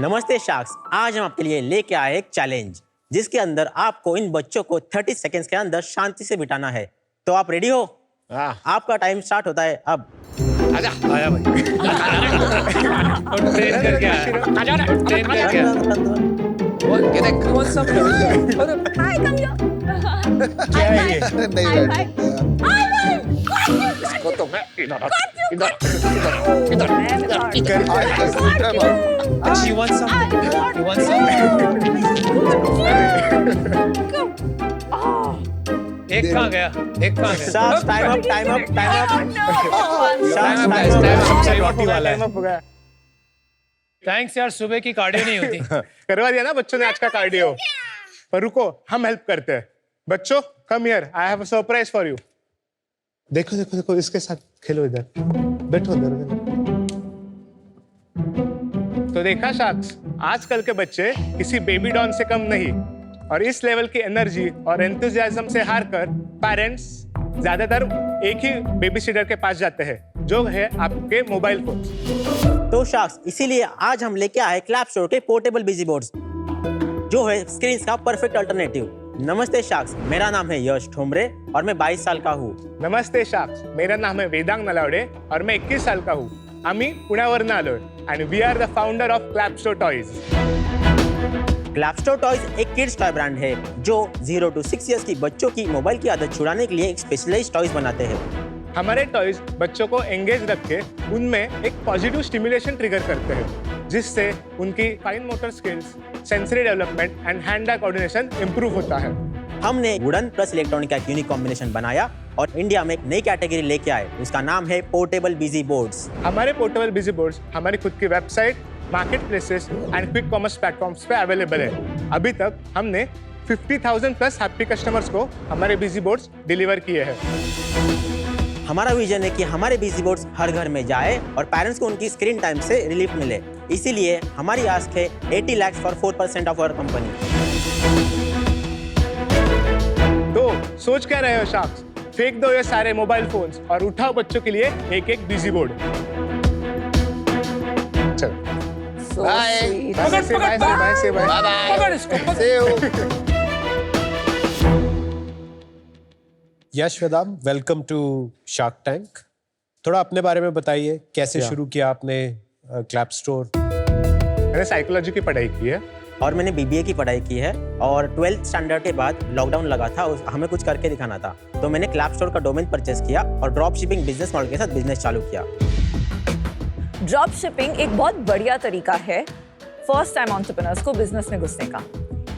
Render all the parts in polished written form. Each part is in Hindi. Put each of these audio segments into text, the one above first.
नमस्ते शार्क्स, आज हम आपके लिए लेके आए एक चैलेंज जिसके अंदर आपको इन बच्चों को 30 सेकंड्स के अंदर शांति से बिठाना है। तो आप रेडी हो? आपका टाइम स्टार्ट होता है अब। आजा आया भाई ट्रेन करके आया आजा ना ट्रेन करके आया वो ये देख कौन सा हाय कम हियर क्या है ये हाय इसको तो मैं इधर you want something एक कहाँ गया शार्क्स टाइम अप थैंक्स यार सुबह की कार्डियो नहीं होती करवा दिया ना बच्चों ने आज का कार्डियो। पर रुको, हम हेल्प करते हैं। बच्चों come here, I have a surprise for you. देखो देखो देखो, इसके साथ खेलो, इधर बैठो इधर। तो देखा शार्क्स, आजकल के बच्चे किसी बेबी डॉन से कम नहीं, और इस लेवल की एनर्जी और एंथुसियाज्म से हारकर पेरेंट्स ज्यादातर एक ही बेबी सिटर के पास जाते हैं, जो है आपके मोबाइल फोन। तो शार्क्स, इसीलिए आज हम लेके आए क्लैप स्टोर के पोर्टेबल बिजी बोर्ड्स, जो है स्क्रीन का परफेक्ट अल्टरनेटिव। नमस्ते शार्क्स, मेरा नाम है यश ठोमरे और मैं 22 साल का हूँ। नमस्ते शार्क्स, मेरा नाम है वेदांग नलावडे और मैं 21 साल का हूँ। आम्ही पुण्यावरून आलोय आणि we are the founder of Clap Store Toys. Clap Store Toys एक किड्स टॉय ब्रांड है जो 0 to 6 इयर्स की बच्चों की मोबाइल की आदत छुड़ाने के लिए एक स्पेशलाइज्ड टॉयज बनाते हैं। हमारे टॉयज बच्चों को एंगेज रख के उनमें एक पॉजिटिव स्टिमुलेशन ट्रिगर करते हैं, जिससे उनकी fine motor skills, sensory development and hand eye coordination improve होता है। हमने वुडन प्लस इलेक्ट्रॉनिक का यूनिक कॉम्बिनेशन बनाया और इंडिया में एक नई कैटेगरी लेके आए, उसका नाम है पोर्टेबल बिजी बोर्ड्स। हमारे पोर्टेबल बिजी बोर्ड्स हमारी खुद की website, market places and quick commerce platforms पे अवेलेबल है। अभी तक हमने 50,000 प्लस हैप्पी कस्टमर्स को हमारे बिजी बोर्ड्स डिलीवर किए हैं। हमारा विजन है कि हमारे बिजी बोर्ड्स हर घर में जाए और पेरेंट्स को उनकी स्क्रीन टाइम से रिलीफ मिले। इसीलिए हमारी आस्क है 80 lakhs for 4% of our company. तो सोच क्या रहे हो शार्क्स? फेंक दो ये सारे मोबाइल फोन्स और उठाओ बच्चों के लिए एक एक बिजी बोर्ड। चल बाय पकड़ इसको यश वेदाम, वेलकम टू शार्क टैंक। थोड़ा अपने बारे में बताइए, कैसे शुरू किया आपने क्लैप स्टोर? मैंने साइकोलॉजी की पढ़ाई की है और मैंने BBA की पढ़ाई की है और 12th स्टैंडर्ड के बाद लॉकडाउन लगा था, हमें कुछ करके दिखाना था, तो मैंने क्लैप स्टोर का डोमेन परचेस किया और ड्रॉप शिपिंग बिजनेस मॉडल के साथ बिजनेस चालू किया। ड्रॉप शिपिंग एक बहुत बढ़िया तरीका है फर्स्ट टाइम एंटरप्रेन्योर्स को बिजनेस में घुसने का।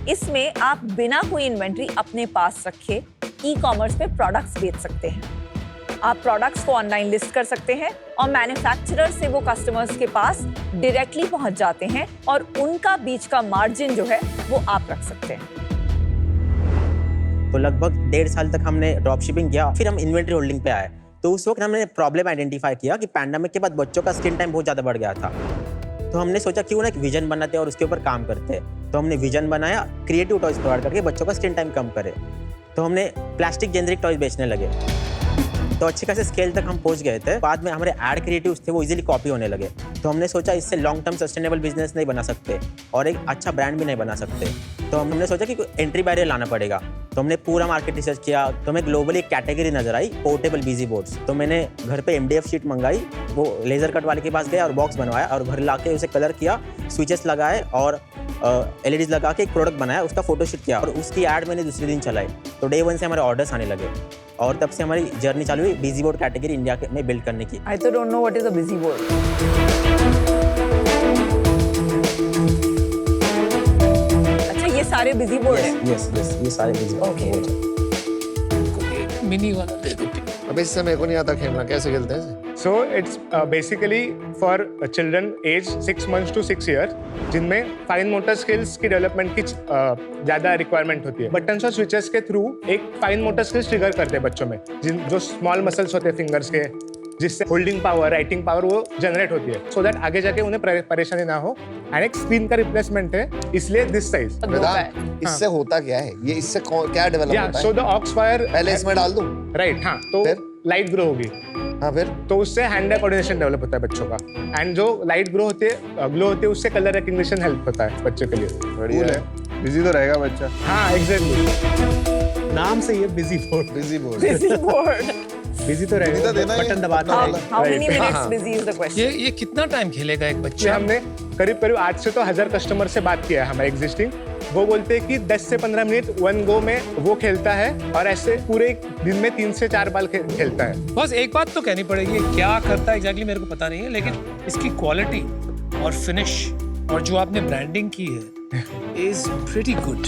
इसमें आप बिना कोई इन्वेंट्री अपने पास रखे ई-कॉमर्स पे प्रोडक्ट्स बेच सकते हैं। आप प्रोडक्ट्स को ऑनलाइन लिस्ट कर सकते हैं और मैन्युफैक्चरर से वो कस्टमर्स के पास डायरेक्टली पहुंच जाते हैं और उनका बीच का मार्जिन जो है वो आप रख सकते हैं। तो लगभग 1.5 साल तक हमने ड्रॉप शिपिंग किया, फिर हम इन्वेंट्री होल्डिंग पे आए। तो उस वक्त हमने प्रॉब्लम आइडेंटिफाई किया कि पैंडेमिक के बाद बच्चों का स्क्रीन टाइम बहुत ज़्यादा बढ़ गया था। तो हमने सोचा क्यों ना एक विजन बनाते और उसके ऊपर काम करते। तो हमने विजन बनाया, क्रिएटिव टॉयज प्रोवाइड करके बच्चों का स्क्रीन टाइम कम करे। तो हमने प्लास्टिक जेनरिक टॉयज बेचने लगे, तो अच्छे खासे स्केल तक हम पहुंच गए थे। बाद में हमारे एड क्रिएटिव्स थे वो इजीली कॉपी होने लगे। तो हमने सोचा इससे लॉन्ग टर्म सस्टेनेबल बिजनेस नहीं बना सकते और एक अच्छा ब्रांड भी नहीं बना सकते। तो हमने सोचा कि कोई एंट्री बैरियर लाना पड़ेगा। तो हमने पूरा मार्केट रिसर्च किया, तो हमें ग्लोबली एक कैटेगरी नजर आई, पोर्टेबल बिजी बोर्ड्स। तो मैंने घर पे MDF शीट मंगाई, वो लेजर कट वाले के पास गया और बॉक्स बनवाया और घर ला के उसे कलर किया, स्विचेस लगाए और LEDs लगा के एक प्रोडक्ट बनाया, उसका फोटोशूट किया और उसकी ऐड मैंने दूसरे दिन चलाई। तो डे 1 से हमारे ऑर्डर्स आने लगे और तब से हमारी जर्नी चालू हुई बिजी बोर्ड कैटेगरी इंडिया में बिल्ड करने की। I don't know what is a busy board. अच्छा, ये सारे बिजी बोर्ड हैं। यस ये सारे बिजी बोर्ड हैं। मिनी वाला दे दो। अब इससे मेरे को नहीं आता खेलना, कैसे खेलते हैं? So it's basically for children age 6 months to 6 years, जिनमें फाइन मोटर स्किल्स की डेवलपमेंट की ज़्यादा रिक्वायरमेंट होती है। बटन्स और स्विचेस के थ्रू एक फाइन मोटर स्किल्स ट्रिगर करते हैं बच्चों में, जो स्मॉल मसल्स होते हैं फिंगर्स के, जिससे होल्डिंग पावर, राइटिंग पावर वो जनरेट होती है, सो दैट आगे जाके उन्हें परेशानी ना हो। एंड एक स्क्रीन का रिप्लेसमेंट है, इसलिए दिस साइज। इससे होता क्या है? ये इससे क्या डेवलप होता है? सो द ऑक्स फायर पहले इसमें डाल दूं? राइट, हाँ, तो लाइट ग्रो होगी। हाँ फिर तो उससे हैंड आई कोऑर्डिनेशन डेवलप होता है बच्चों का, एंड जो लाइट ग्लो होती है उससे कलर रिकग्निशन हेल्प होता है बच्चे के लिए। बढ़िया है, बिजी तो रहेगा बच्चा। हाँ एग्जैक्टली, नाम से ये busy board, busy board. Busy board. Busy तो रहेगा, देना ही है। बटन दबाना How, रहेगा। how many Right. minutes busy is the question? ये कितना टाइम खेलेगा एक कि बच्चा? हमने करीब 8 से तो 1000 कस्टमर से बात किया है हमारे एग्जिस्टिंग। वो बोलते हैं कि 10 से 15 मिनट वन गो में वो खेलता है, और ऐसे पूरे दिन में 3 से 4 बार खेलता है। बस एक बात तो कहनी पड़ेगी, क्या करता है एग्जैक्टली मेरे को पता नहीं है, लेकिन इसकी क्वालिटी और फिनिश और जो आपने ब्रांडिंग की है इज प्रीटी गुड।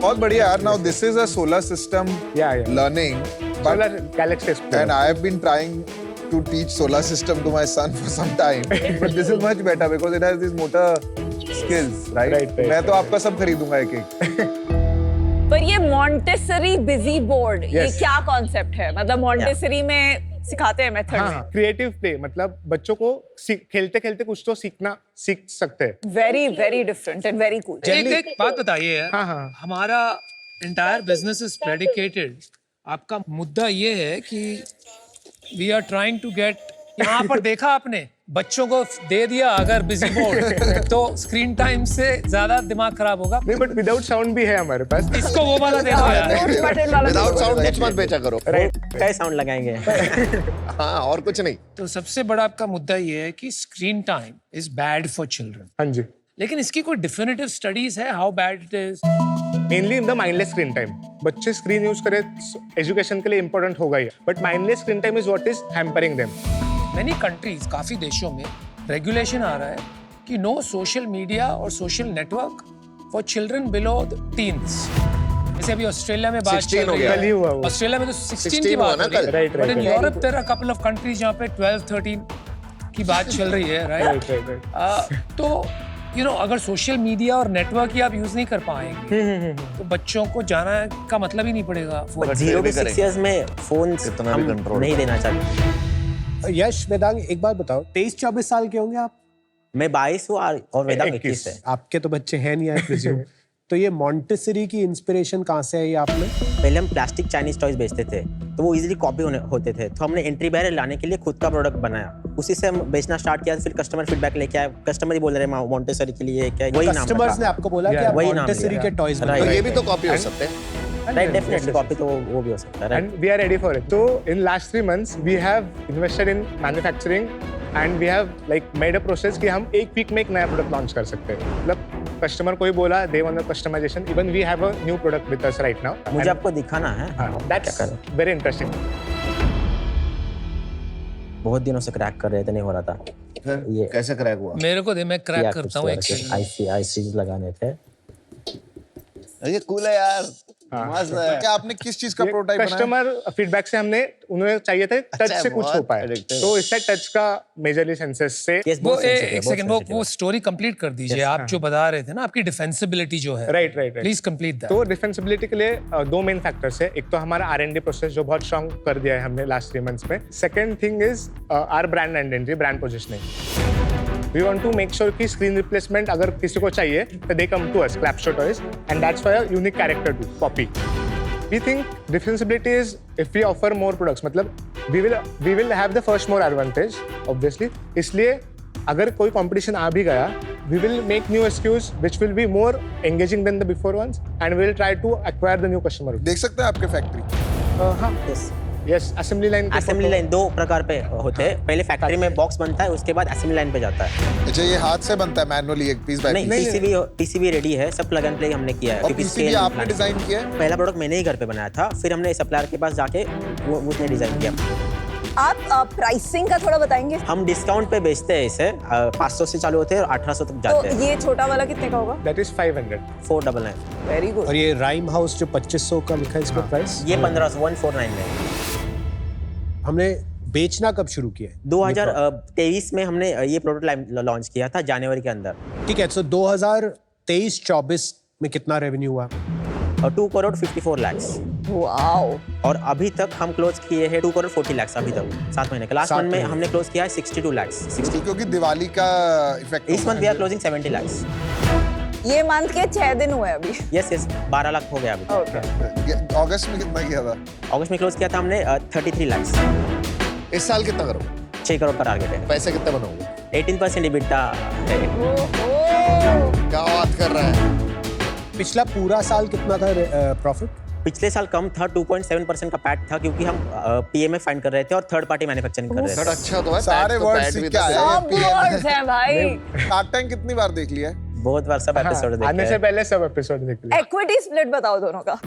बहुत बढ़िया यार। Now this is a solar system Yeah. Learning, Solar Galaxy Explorer. and I have been trying to teach solar system to my son for some time, but this is much better because it has these motor skills, right? Right. मैं तो आपका सब खरीदूंगा एक-एक। पर ये मॉन्टेसरी बिजी बोर्ड, ये Yes. क्या कॉन्सेप्ट है? मतलब मॉन्टेसरी में सिखाते हैं मेथड में। क्रिएटिव प्ले, मतलब बच्चों को खेलते खेलते कुछ तो सीख सकते हैं। Very very different and very cool. एक बात बताइए यार, हाँ। हमारा एंटायर बिजनेस इज प्रेडिकेटेड, आपका मुद्दा ये है कि we are trying to get, यहाँ पर देखा आपने बच्चों को दे दिया अगर बिजी बोर्ड तो स्क्रीन टाइम से ज्यादा दिमाग खराब होगा। नहीं, बट विदाउट साउंड भी है हमारे पास। इसको वो वाला दे दो यार। विदाउट साउंड कुछ मत बेचा करो। कई साउंड लगाएंगे। हाँ, और कुछ नहीं। तो सबसे बड़ा आपका मुद्दा ये है कि screen time is bad for children, हाँ जी, लेकिन इसकी कोई डिफिनिटिव स्टडीज है how bad it is? Mainly the mindless screen time. बच्चे स्क्रीन यूज करें एजुकेशन के लिए इंपॉर्टेंट होगा ही, but mindless screen time is what is hampering them. Many countries, काफी देशों में रेगुलेशन आ रहा है कि नो सोशल मीडिया और social network for children below teens. जैसे अभी ऑस्ट्रेलिया में बात 16 चल हो रही गया। कल ही हुआ है, वो। ऑस्ट्रेलिया में तो 16 की 16 हुआ बात ना हो रही है, कल। Right, but in right. Europe there are couple of countries जहाँ पे 12-13 की बात चल रही है, राइट? तो यू नो, अगर सोशल मीडिया और नेटवर्क ही आप यूज नहीं कर पाएंगे तो बच्चों को जाना का मतलब ही नहीं पड़ेगा। बट 0 to 6 इयर्स में फोन कितना भी हम control नहीं देना चाहते। यश, वेदांग, एक बात बताओ, 23-24 साल के होंगे आप? मैं 22 हूँ और वेदांग 21 है। आपके तो बच्चे हैं नहीं, आई प्रिज्यूम। तो ये मॉन्टेसरी की इंस्पिरेशन कहाँ से है ये आप में? पहले हम प्लास्टिक चाइनीज टॉयज बेचते थे, तो वो इजीली कॉपी होते थे, तो हमने एंट्री बैरियर लाने के लिए खुद का प्रोडक्ट बनाया। उसी से हम बेचना स्टार्ट किया, फिर कस्टमर फीडबैक लेके आए, कस्टमर ही बोल रहे हैं मॉन्टेसरी के लिए क्या, वही नाम कस्टमर्स ने रखा। आपको बोला कि Yeah, आप वही नाम मॉन्टेसरी लिया। के टॉयज Right. तो ये बनाइए। भी तो कॉपी हो सकते हैं। राइट, डेफिनेटली कॉपी तो वो भी हो सकता है। And we are ready for it. So in last 3 months, we have invested in manufacturing and we have like made a process कि हम एक वीक में एक नया प्रोडक्ट लॉन्च कर सकते हैं। मतलब कस्टमर को ही बोला, they want the customization. Even we have a new product with us right now. मुझे And, आपको दिखाना है। that's क्या करें? very interesting. बहुत दिनों से क्रैक कर रहे थे, नहीं हो रहा था। फिर ये कैसे क्रैक हुआ? मेरे को दे, मैं क्रैक करता हूँ एक सेकंड। आईसी लगाने थे। ये कूल है यार, मस्त है। क्या आपने किस चीज का प्रोटोटाइप बनाया? कस्टमर फीडबैक से हमने, उन्हें चाहिए थे टच अच्छा, से कुछ हो बहुत पाए, addictive। तो इससे टच का मेजरली सेंसेस से। Yes, वो बहुत sensitive है, एक बहुत सेकंड, sensitive वो है। स्टोरी कंप्लीट कर दीजिए। आप जो बता रहे थे ना, आपकी डिफेंसिबिलिटी जो है, right right please complete that. तो डिफेंसिबिलिटी के लिए 2 मेन फैक्टर्स है। एक तो हमारा R&D प्रोसेस जो बहुत स्ट्रांग कर दिया है हमने लास्ट 3 मंथ्स में। Second thing is our brand identity, brand positioning. We want to make sure कि स्क्रीन रिप्लेसमेंट अगर किसी को चाहिए तो they come to us, Clapshot toys, and that's why a unique character to copy. We think defensibility is if we offer more products, मतलब we will have the first more advantage obviously. इसलिए अगर कोई competition आ भी गया, we will make new SKUs which will be more engaging than the before ones, and we will try to acquire the new customer. देख सकते हैं आपके फैक्ट्री? हाँ, yes, assembly line के असेंबली photo- लाइन 2 प्रकार पे होते हैं। पहले फैक्ट्री में बॉक्स बनता है, उसके बाद असेंबली लाइन पे जाता है। अच्छा, ये हाथ से बनता है मैनुअली, एक पीस बाय नहीं, पीस? पीसीबी रेडी है, सब प्लग एंड प्ले हमने किया है। और क्योंकि पीसीबी scale आपने plan- डिजाइन किया है? पहला प्रोडक्ट मैंने ही घर पे बनाया था, फिर हमने सप्लायर के पास जाके वो उसने डिजाइन किया। आप प्राइसिंग का थोड़ा बताएंगे? हम डिस्काउंट पे बेचते हैं इसे, 500 से चालू होते हैं और 1800 तक जाते तो हैं। ये छोटा वाला कितने का होगा? That is 500. 499। Very good. और ये राइम हाउस जो 2500 का लिखा है, इसका प्राइस? ये 1500, 149 में। हमने बेचना कब शुरू किया है? 2023 में हमने ये प्रोडक्ट लॉन्च किया था, जनवरी के अंदर। ठीक है, तो 2023-24 में कितना रेवेन्यू हुआ? और 2 करोड़ 54 लाख। वाओ। और अभी तक हम क्लोज किए हैं 2 करोड़ 40 लाख अभी तक, 7 महीने का। लास्ट 7 मंथ में महीने। हमने क्लोज किया है 62 लाख। क्योंकि दिवाली का इफेक्ट इस month we are closing 70 lakh. ये मंथ के 6 दिन हुए अभी। यस 12 लाख हो गया अभी। ओके। अगस्त में कितना किया था? अगस्त में क्लोज किया था हमने 33 लाख। इस साल कितना करोगे? 6 करोड़ का टारगेट है। पैसे कितने बनाओगे? 18% EBITDA है। क्या बात कर रहा है? पिछला पूरा साल कितना था प्रॉफिट? पिछले साल कम था, 2.7% का पैट था, क्योंकि हम PMF फाइंड कर रहे थे और थर्ड पार्टी मैन्युफैक्चरिंग कर रहे सर थे। अच्छा तो है, सारे पैट तो वर्ड्स पैट सीख भी के था। आए। सब वर्ड्स हैं भाई। शार्क टैंक कितनी बार देख लिया है? बहुत बार सब एपिसोड देखे आने से हैं। पहले सब एपिसोड देख लिया। इक्विटी स्प्लिट बताओ दोनों का।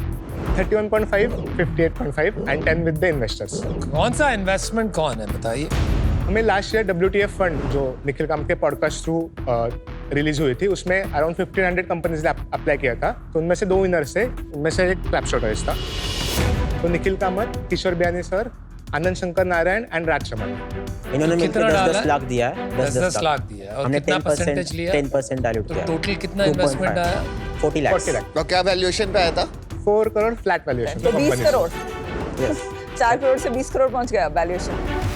31.5, 58.5 एंड 10 विद द इन्वेस्टर्स। कौन सा इन्वेस्टमेंट कौन है बताइए? हमें लास्ट ईयर WTF फंड जो निखिल कामत के पॉडकास्ट थ्रू रिलीज हुई थी, उसमें अराउंड 1500 कंपनीज ने अप्लाई किया था। तो उनमें से 2 विनर्स थे, उनमें से एक क्लैपशॉटर्स था। तो निखिल कामत, किशोर बियानी सर, आनंद शंकर नारायण एंड राज चमन। इन्होंने मिलकर कितना डाला 10 लाख दिया है। 10 लाख दिया है। और हमने कितना 10% परसेंटेज लिया? 10% डाइल्यूट तो किया। टोटल कितना 2.5 इन्वेस्टमेंट आया? 40 लाख। 40 लाख। तो क्या वैल्यूएशन पे आया था? 4 करोड़ फ्लैट वैल्यूएशन। तो 20 करोड़। यस 4 करोड़ से 20 करोड़ पहुंच गया वैल्यूएशन।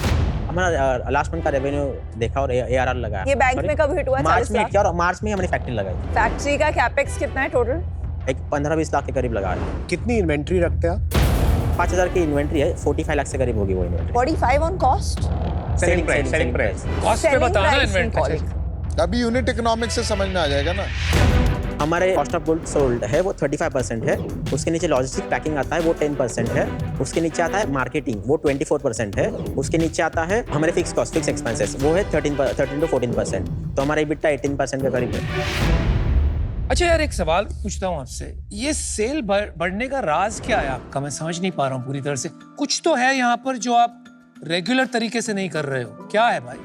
हमारा लास्ट मंथ का रेवेन्यू देखा और ARR लगाया। ये बैंक में कब हिट हुआ? मार्च 40 में लाख? किया और मार्च में ही हमने फैक्ट्री लगाई। फैक्ट्री का कैपेक्स कितना है टोटल? एक 15-20 लाख के करीब लगाया। कितनी इन्वेंट्री रखते हैं आप? 5000 की इन्वेंट्री है, 45 लाख से करीब होगी वो inventory. 45 on cost. Selling price. Cost पे बताना इन्वेंटरी। अभी यूनिट इकोनॉमिक्स से समझ में आ जाएगा ना। हमारे कॉस्ट ऑफ गुड्स सोल्ड है वो 35% है। उसके नीचे लॉजिस्टिक पैकिंग आता है वो 10% है। उसके नीचे आता है मार्केटिंग वो 24% है। उसके नीचे आता है हमारे फिक्स कॉस्ट, फिक्स एक्सपेंसेस, वो है 13 to 14%। तो हमारा EBITDA 18% के करीब है। अच्छा यार, एक सवाल पूछता हूँ आपसे। ये सेल बढ़ने का राज क्या है आपका? मैं समझ नहीं पा रहा हूँ पूरी तरह से। कुछ तो है यहाँ पर जो आप रेगुलर तरीके से नहीं कर रहे हो। क्या है भाई?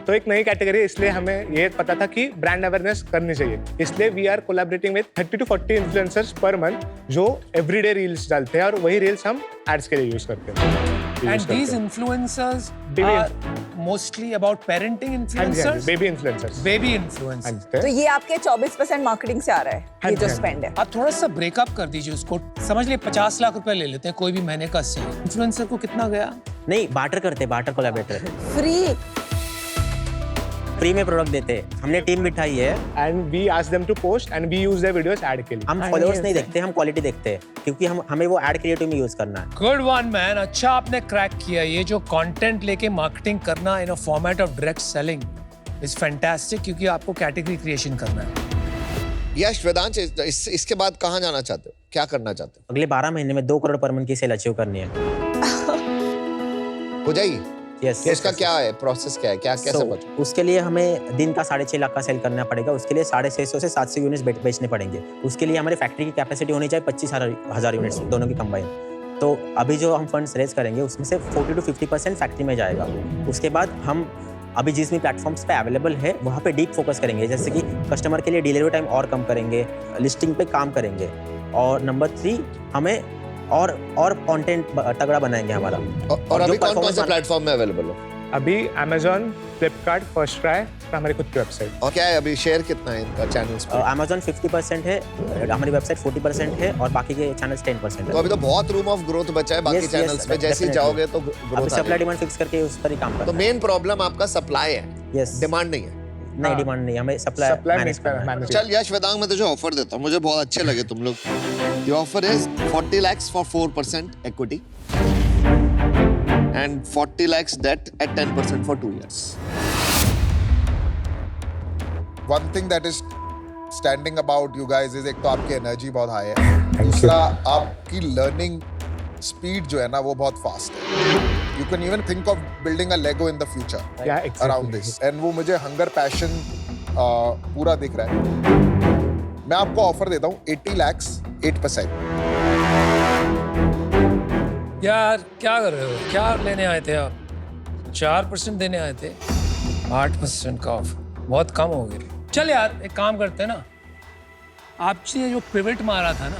तो एक नई कैटेगरी, इसलिए हमें ये पता था कि ब्रांड अवेयरनेस करनी चाहिए। इसलिए we are collaborating with 30 to 40 influencers per month जो एवरीडे रील्स डालते हैं और वही रील्स हम एड्स के लिए यूज करते हैं। And these influencers are mostly about parenting influencers, baby influencers. Baby influencers. तो ये आपके 24% मार्केटिंग से आ रहा है, ये जो स्पेंड है। आप थोड़ा सा ब्रेकअप कर दीजिए उसको। समझ लिए 50 लाख रुपए ले लेते हैं कोई भी महीने का सेल। इन्फ्लुएंसर को कितना गया? नहीं, बार्टर करते, बार्टर कोलैबोरेट करते, फ्री में प्रोडक्ट देते। हमने टीम बिठाई है and we ask them to post and we use their videos ad के लिए। हम फॉलोअर्स नहीं देखते, हम क्वालिटी देखते हैं, क्योंकि हमें वो एड क्रिएटिव में यूज करना है। Good one man. अच्छा आपने क्रैक किया। ये जो कंटेंट लेके मार्केटिंग करना in a format of direct selling is fantastic, क्योंकि आपको कैटेगरी क्रिएशन करना है। यश वेदांत, इसके बाद कहाँ जाना चाहते हो? क्या करना चाहते हो? अगले 12 महीने में 2 करोड़ पर मंथ की सेल अचीव करनी है। हो जाएगी? यस। उसका क्या है प्रोसेस, क्या है, क्या कैसे बचो? उसके लिए हमें दिन का 6.5 लाख का सेल करना पड़ेगा। उसके लिए 650 से 700 यूनिट्स बेचने पड़ेंगे। उसके लिए हमारी फैक्ट्री की कैपेसिटी होनी चाहिए 25,000 यूनिट्स, दोनों की कंबाइन। तो अभी जो हम फंड्स रेज करेंगे उसमें से 40 to 50% फैक्ट्री में जाएगा। उसके बाद हम अभी जिस भी प्लेटफॉर्म्स पे अवेलेबल है वहाँ पे डीप फोकस करेंगे, जैसे कि कस्टमर के लिए डिलीवरी टाइम और कम करेंगे, लिस्टिंग पे काम करेंगे, और नंबर 3 हमें और कंटेंट तगड़ा बनाएंगे हमारा। और अभी कौन कौन से performance प्लेटफॉर्म में अवेलेबल हो? अभी Amazon, Flipkart, फर्स्ट क्राई और हमारी खुद की वेबसाइट। और क्या है अभी शेयर कितना है इनका चैनल्स पे? Amazon 50% है, हमारी वेबसाइट 40% है और बाकी के चैनल्स 10% तो है। अभी तो बहुत रूम ऑफ ग्रोथ बचा है बाकी Yes, चैनल्स yes, में। जैसे ही definitely। जाओगे तो अभी ग्रोथ सप्लाई डिमांड फिक्स करके उस पर ही काम तो करना है। मेन प्रॉब्लम आपका सप्लाई है, यस, डिमांड नहीं है। नहीं डिमांड नहीं, हमें सप्लाई मैनेज करना है। चल यश वेदांत, मैं तुझे ऑफर देता हूँ, मुझे बहुत अच्छे लगे तुम लोग। The offer is 40 lakhs for 4% equity and 40 lakhs debt at 10% for 2 years. One thing that is standing about you guys is एक तो आपकी एनर्जी बहुत हाई है, दूसरा आपकी लर्निंग स्पीड जो है ना वो बहुत फास्ट है। You can even think of building a Lego in the future around this. And वो मुझे हंगर पैशन पूरा दिख रहा है। मैं आपको ऑफर देता हूँ 80 lakhs 8%। यार क्या कर रहे हो? क्या लेने आए थे आप? 4% देने आए थे, 8% का ऑफ, बहुत कम हो गए। चल यार एक काम करते हैं ना, आपने जो पिवट मारा था ना,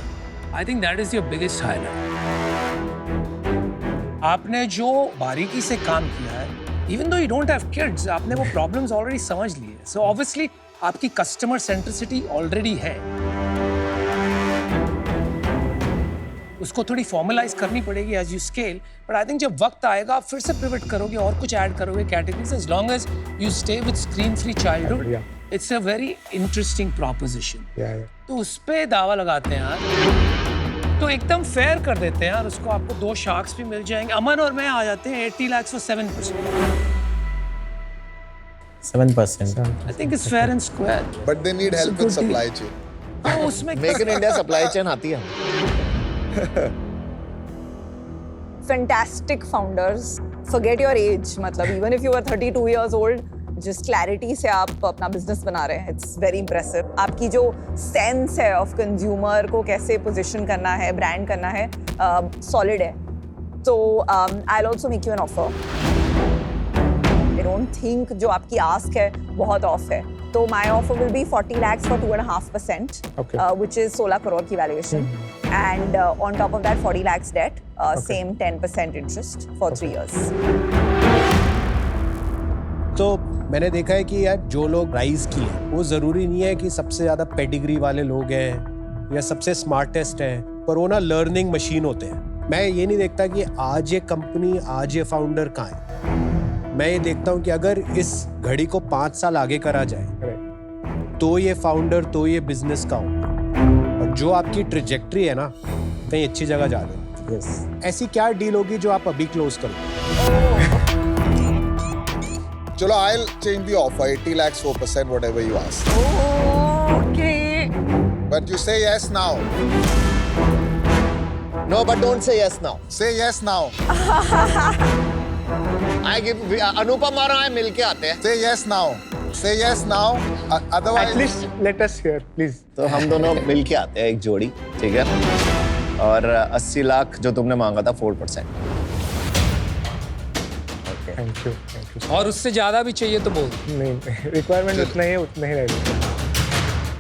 I think that is your biggest highlight. आपने जो बारीकी से काम किया है, even though you don't have kids, आपने वो प्रॉब्लम्स ऑलरेडी समझ लिए। सो ऑब्वियसली आपकी कस्टमर सेंट्रिसिटी ऑलरेडी है, उसको थोड़ी फॉर्मलाइज करनी पड़ेगी as you scale. But I think जब वक्त आएगा आप फिर से पिवट करोगे और कुछ ऐड करोगे categories, as long as you stay with screen free childhood it's a very interesting proposition. Yeah. तो उस पे दावा लगाते हैं यार, तो एकदम फेयर कर देते हैं यार उसको, आपको 2 शार्क्स भी मिल जाएंगे। अमन और मैं आ जाते हैं 80 lakhs for 7%। 7%. I think it's fair and square. But they need help with supply chain. हाँ, उसमें make in India supply chain आती है। Fantastic founders. Forget your age. मतलब even if you are 32 years old, जिस क्लैरिटी से आप अपना बिजनेस बना रहे हैं, इट्स वेरी इम्प्रेसिव। आपकी जो सेंस है ऑफ कंज्यूमर को कैसे पोजीशन करना है, ब्रांड करना है, सॉलिड है। तो I will also make you an offer. I don't think जो आपकी आस्क है बहुत ऑफ है। तो my offer will be 40 lakhs for 2.5%, Okay. which is 16 crore की valuation, and on top of that 40 lakhs debt, same 10% interest for 3 years. तो मैंने देखा है कि यार जो लोग राइज किए वो जरूरी नहीं है कि सबसे ज्यादा पेडिग्री वाले लोग हैं या सबसे स्मार्टेस्ट हैं, पर वो ना लर्निंग मशीन होते हैं। मैं ये नहीं देखता कि आज ये कंपनी, आज ये फाउंडर कहाँ है। मैं ये देखता हूँ कि अगर इस घड़ी को 5 साल आगे करा जाए Correct. तो ये फाउंडर, तो ये बिजनेस का होगा। और जो आपकी ट्रिजेक्ट्री है ना, कहीं अच्छी जगह जा रहे हो। Yes. ऐसी क्या डील होगी जो आप अभी क्लोज करो? Chalo, I'll change the offer. 80 lakhs, 4%, whatever you ask. Okay. But you say yes now. No, but don't say yes now. Say yes now. I give अनुपम और I मिलके आते हैं। Say yes now. Say yes now. Otherwise, At least let us hear, please. तो हम दोनों मिलके आते हैं, एक जोड़ी, ठीक है? और 80 लाख जो तुमने मांगा था 4%। Thank you. Thank you. और उससे ज्यादा भी चाहिए तो बोल। नहीं, रिक्वायरमेंट उतना ही है, उतना ही रहेगा।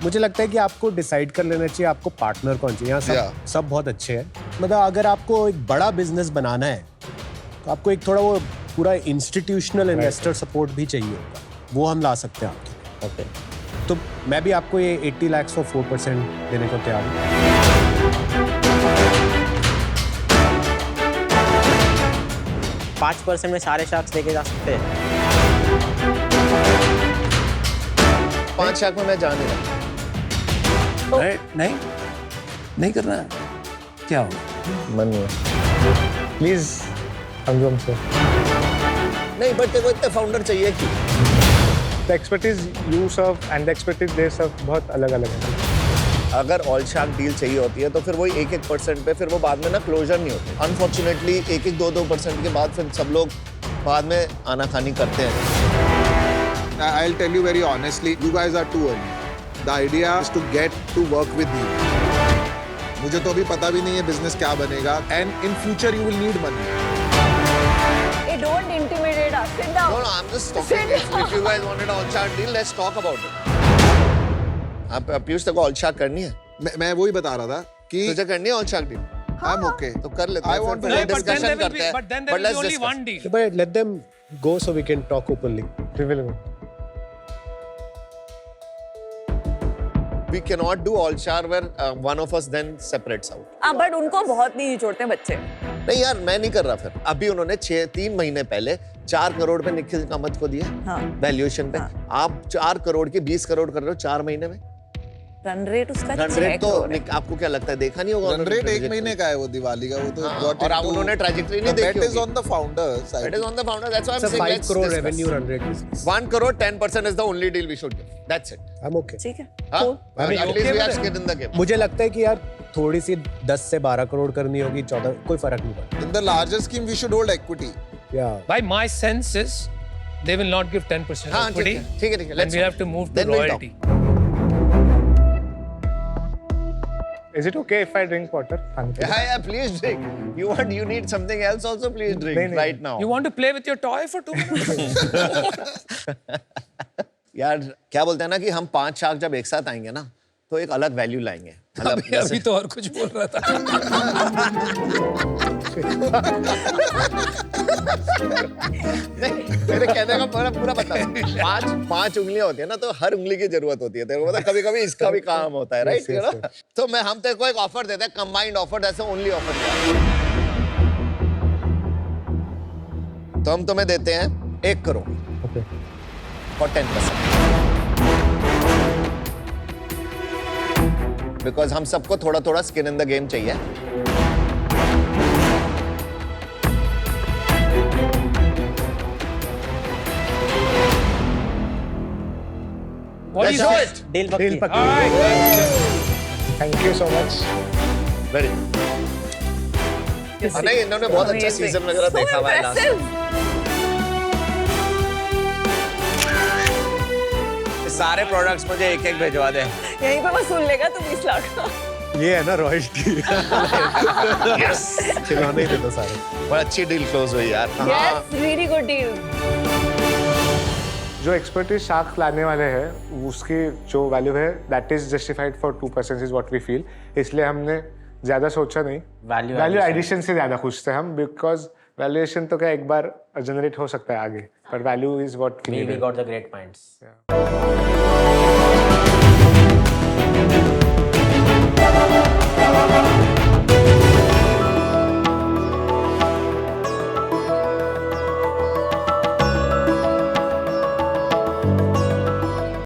मुझे लगता है कि आपको डिसाइड कर लेना चाहिए आपको पार्टनर कौन चाहिए। यहाँ Yeah. सब बहुत अच्छे हैं। मतलब अगर आपको एक बड़ा बिजनेस बनाना है तो आपको एक थोड़ा वो पूरा इंस्टीट्यूशनल इन्वेस्टर सपोर्ट भी चाहिए होगा, वो हम ला सकते हैं आपके। Okay. तो मैं भी आपको ये 80 lakhs for 4% देने को तैयार हूँ। 5% में सारे शार्क्स लेके जा सकते हैं। 5 लाख में मैं जा नहीं रहा। नहीं करना है, क्या होगा? मन में Please, Anjum sir. नहीं, बट तेरे को इतने फाउंडर चाहिए क्यों? The expertise you serve and the expertise they serve बहुत अलग-अलग है। अगर ऑल शार्क डील चाहिए होती है तो फिर वही 1-1% पे फिर वो बाद में ना क्लोजर नहीं होते। अनफॉर्चुनेटली 1-2% के बाद फिर सब लोग बाद में आनाकानी करते हैं। I'll tell you very honestly, you guys are too early. The idea is to get to work with you. मुझे तो अभी पता भी नहीं है बिजनेस क्या बनेगा, and in future you will need money. Hey, don't intimidate us. Sit down. No, I'm just talking. If you guys wanted an all shark deal, let's talk about it. आप पीयूष तक ऑल शार्क करनी है? मैं वही बता रहा था कि तुझे करनी है all shark deal? I'm okay. तो कर लेते हैं। I want to फिर नहीं, but then discussion there will करते be, हैं। but then there will be let's only discuss. one deal. But let them go so we can talk openly. Reveal me. We cannot do all shark where one of us then separates out. But उनको बहुत नहीं छोड़ते बच्चे। नहीं यार, मैं नहीं कर रहा फिर। अभी उन्होंने 3 महीने पहले 4 करोड़ पे निखिल कामत को दिया हाँ। वैल्यूएशन पे। हाँ। आप 4 करोड़ के 20 करोड़ कर रहे हो 4 महीने में। रन रेट उसका रन 6 रेट तो करोड़ है। आपको क्या लगता है, देखा नहीं होगा? रन रेट 1 महीने का है, वो दिवाली का, वो तो हाँ, got और आप into- उन्होंने trajectory नहीं The bet देखी is होगी। on the founders. It is on the founder. That's why I'm It's a saying 5 let's crore discuss. revenue run rate business. 1 crore 10% is the only deal we should give. That's it. I'm okay. ठीक है। हाँ? Cool. At you least okay we with are it? skin in the game. मुझे लगता है कि यार थोड़ी सी 10 से 12 करोड़ करनी होगी, 14, कोई फर्क नहीं पड़ता। In the larger scheme, we should hold equity. Yeah. By my sense is they will not give 10% हाँ, ठीक equity. है, ठीक है, ठीक है. And Let's we talk. have to move to Then we'll talk. royalty. Is it okay if I drink water? Thank you. Yeah, please drink. You need something else also, please drink नहीं, नहीं. right now. You want to play with your toy for 2 minutes? यार क्या बोलते हैं ना कि हम 5 शार्क जब एक साथ आएंगे ना तो एक अलग वैल्यू लाएंगे। मतलब अभी तो और कुछ बोल रहा था। नहीं, मेरे कहने का पूरा बता। 5 उंगलियां होती है ना, तो हर उंगली की जरूरत होती है। तेरे को पता कभी कभी इसका भी काम होता है, राइट? yes, yes. तो हम तेरे को एक ऑफर देते हैं, combined offer, that's the only offer. तो हम तुम्हें देते हैं 1 करोड़ Okay. for 10%. बिकॉज हम सबको थोड़ा थोड़ा स्किन इन द गेम चाहिए. What Let's is do it? it. Deal deal पक्की पक्की. All right. Thank you so much. Very नहीं, इन्होंने बहुत अच्छा Amazing. सीजन वगैरह So देखा हुआ है last. impressive. सारे प्रोडक्ट्स मुझे एक एक भिजवा दे. यहीं पे वसूल लेगा तुम 20 लाख. ये है ना रॉयल्टी. खिलौने ही थे तो सारे. बहुत अच्छी डील क्लोज हुई यार. हाँ. Yes, really good deal. जो एक्सपर्टीज शार्क लाने वाले हैं उसकी जो वैल्यू है that is justified for 2% is what we feel. इसलिए हमने ज्यादा सोचा नहीं. Value value addition. एडिशन से ज्यादा खुश थे हम बिकॉज वैल्यूएशन तो क्या एक बार जनरेट हो सकता है आगे, पर value is what we got the great minds.